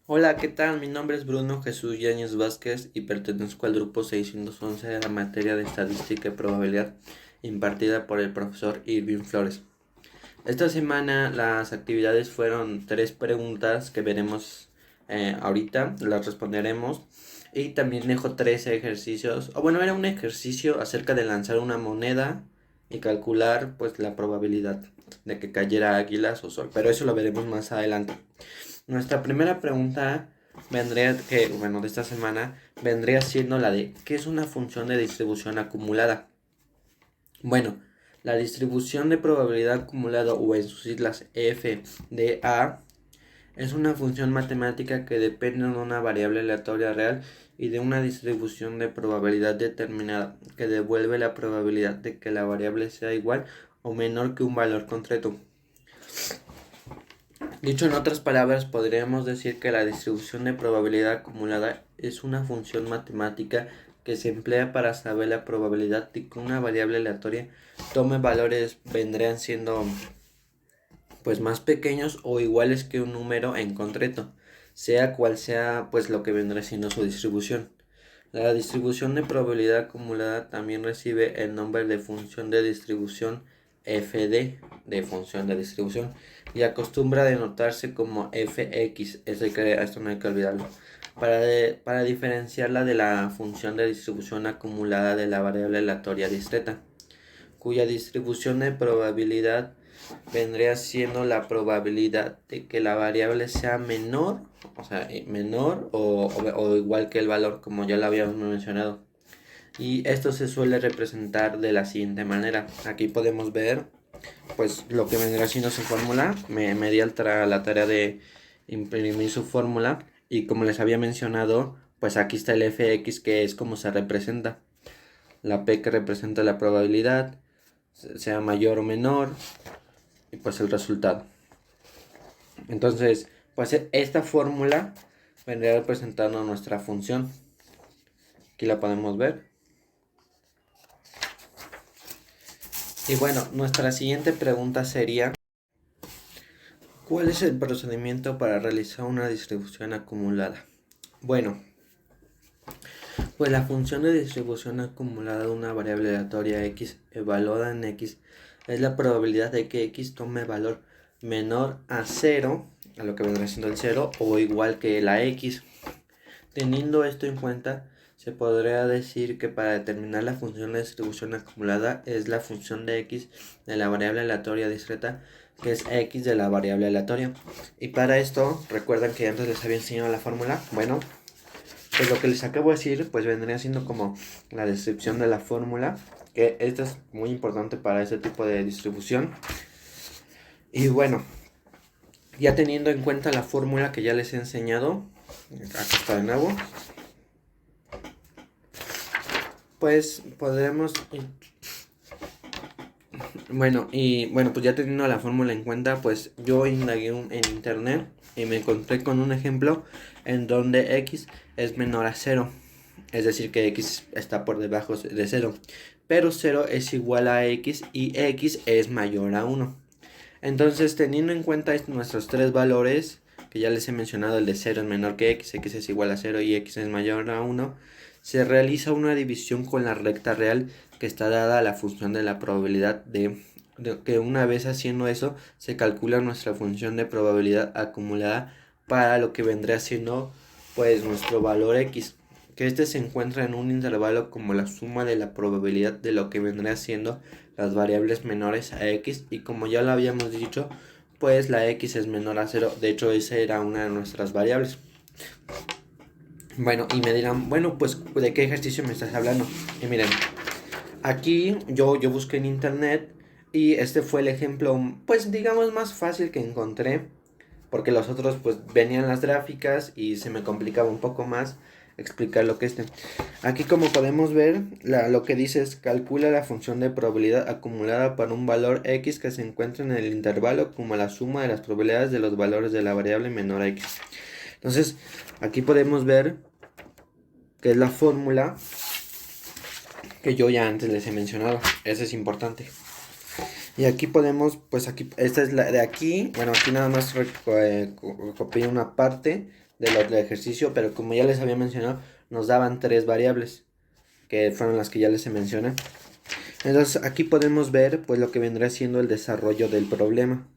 Hola, ¿qué tal? Mi nombre es Bruno Jesús Yáñez Vázquez y pertenezco al grupo 611 de la materia de Estadística y Probabilidad impartida por el profesor Irving Flores. Esta semana las actividades fueron tres preguntas que veremos ahorita, las responderemos y también dejo tres ejercicios, o bueno, era un ejercicio acerca de lanzar una moneda y calcular pues la probabilidad de que cayera águilas o sol, pero eso lo veremos más adelante. Nuestra primera pregunta de esta semana, vendría siendo la de ¿qué es una función de distribución acumulada? Bueno, la distribución de probabilidad acumulada o en sus siglas f de a es una función matemática que depende de una variable aleatoria real y de una distribución de probabilidad determinada que devuelve la probabilidad de que la variable sea igual o menor que un valor concreto. Dicho en otras palabras, podríamos decir que la distribución de probabilidad acumulada es una función matemática que se emplea para saber la probabilidad de que una variable aleatoria tome valores vendrían siendo pues más pequeños o iguales que un número en concreto, sea cual sea pues lo que vendrá siendo su distribución. La distribución de probabilidad acumulada también recibe el nombre de función de distribución de función de distribución, y acostumbra a denotarse como fx, esto no hay que olvidarlo, para diferenciarla de la función de distribución acumulada de la variable aleatoria discreta, cuya distribución de probabilidad vendría siendo la probabilidad de que la variable sea menor, menor o igual que el valor, como ya lo habíamos mencionado. Y esto se suele representar de la siguiente manera. Aquí podemos ver pues lo que vendría siendo su fórmula. Me di la tarea de imprimir su fórmula y como les había mencionado, pues aquí está el fx, que es como se representa. La p, que representa la probabilidad, sea mayor o menor, y pues el resultado. Entonces, pues esta fórmula vendría representando nuestra función. Aquí la podemos ver. Y bueno, nuestra siguiente pregunta sería: ¿cuál es el procedimiento para realizar una distribución acumulada? Bueno, pues la función de distribución acumulada de una variable aleatoria x evaluada en x es la probabilidad de que x tome valor menor a 0, a lo que vendrá siendo el 0, o igual que la x. Teniendo esto en cuenta, se podría decir que para determinar la función de distribución acumulada es la función de x de la variable aleatoria discreta, que es x de la variable aleatoria. Y para esto, recuerdan que antes les había enseñado la fórmula. Bueno, pues lo que les acabo de decir, pues vendría siendo como la descripción de la fórmula, que esta es muy importante para este tipo de distribución. Y bueno, ya teniendo en cuenta la fórmula que ya les he enseñado, acá está de nuevo, pues podremos bueno, pues ya teniendo la fórmula en cuenta, pues yo indagué en internet y me encontré con un ejemplo en donde x es menor a 0, es decir que x está por debajo de 0, pero 0 es igual a x y x es mayor a 1. Entonces, teniendo en cuenta nuestros tres valores, que ya les he mencionado, el de 0 es menor que x es igual a 0 y x es mayor a 1, se realiza una división con la recta real que está dada a la función de la probabilidad de que una vez haciendo eso, se calcula nuestra función de probabilidad acumulada para lo que vendría siendo pues nuestro valor x, que este se encuentra en un intervalo como la suma de la probabilidad de lo que vendría siendo las variables menores a x, y como ya lo habíamos dicho, pues la x es menor a 0, de hecho esa era una de nuestras variables. Bueno, y me dirán, bueno, pues ¿de qué ejercicio me estás hablando? Y miren, aquí yo busqué en internet y este fue el ejemplo, pues digamos, más fácil que encontré, porque los otros pues venían las gráficas y se me complicaba un poco más explicar lo que Aquí, como podemos ver, lo que dice es: calcula la función de probabilidad acumulada para un valor x que se encuentra en el intervalo como la suma de las probabilidades de los valores de la variable menor a x. Entonces, aquí podemos ver que es la fórmula que yo ya antes les he mencionado. Eso es importante. Y aquí podemos, pues aquí, esta es la de aquí. Bueno, aquí nada más copié una parte del otro ejercicio, pero como ya les había mencionado, nos daban 3 variables, que fueron las que ya les mencioné. Entonces aquí podemos ver pues lo que vendrá siendo el desarrollo del problema.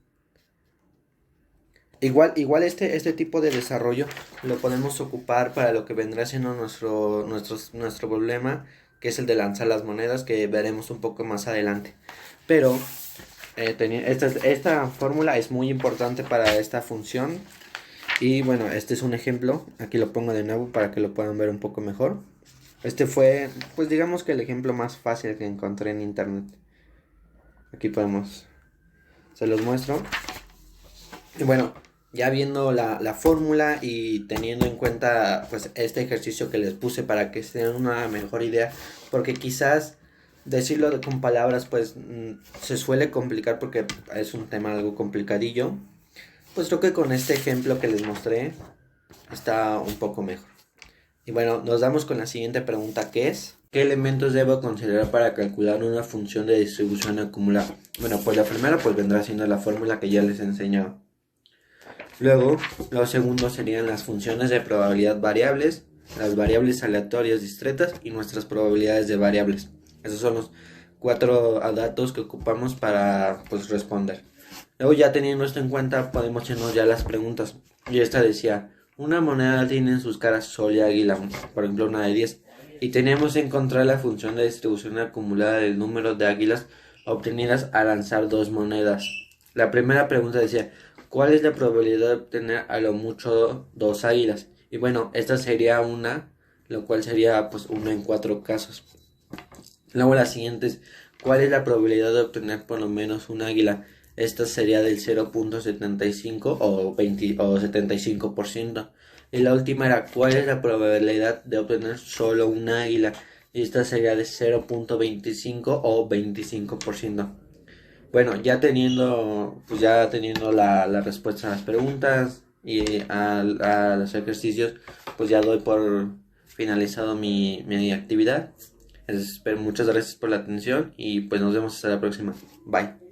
Igual este tipo de desarrollo lo podemos ocupar para lo que vendrá siendo nuestro problema, que es el de lanzar las monedas, que veremos un poco más adelante. Pero esta fórmula es muy importante para esta función. Y bueno, este es un ejemplo. Aquí lo pongo de nuevo para que lo puedan ver un poco mejor. Este fue, pues digamos que el ejemplo más fácil que encontré en internet. Aquí se los muestro. Y bueno, ya viendo la fórmula y teniendo en cuenta pues este ejercicio que les puse para que se den una mejor idea, porque quizás decirlo con palabras pues se suele complicar porque es un tema algo complicadillo, pues creo que con este ejemplo que les mostré está un poco mejor. Y bueno, nos damos con la siguiente pregunta, que es: ¿qué elementos debo considerar para calcular una función de distribución acumulada? Bueno, pues la primera pues vendrá siendo la fórmula que ya les he enseñado. Luego, los segundos serían las funciones de probabilidad variables, las variables aleatorias discretas y nuestras probabilidades de variables. Esos son los 4 datos que ocupamos para pues responder. Luego, ya teniendo esto en cuenta, podemos hacernos ya las preguntas. Y esta decía: una moneda tiene en sus caras sol y águila, por ejemplo una de 10, y teníamos que encontrar la función de distribución acumulada del número de águilas obtenidas al lanzar 2 monedas. La primera pregunta decía: ¿cuál es la probabilidad de obtener a lo mucho 2 águilas? Y bueno, esta sería una, lo cual sería pues 1 en 4 casos. Luego la siguiente es: ¿cuál es la probabilidad de obtener por lo menos un águila? Esta sería del 0.75 o 75%. Y la última era: ¿cuál es la probabilidad de obtener solo un águila? Y esta sería de 0.25 o 25%. Bueno, ya teniendo la respuesta a las preguntas y a los ejercicios, pues ya doy por finalizado mi actividad. Muchas gracias por la atención y pues nos vemos hasta la próxima. Bye.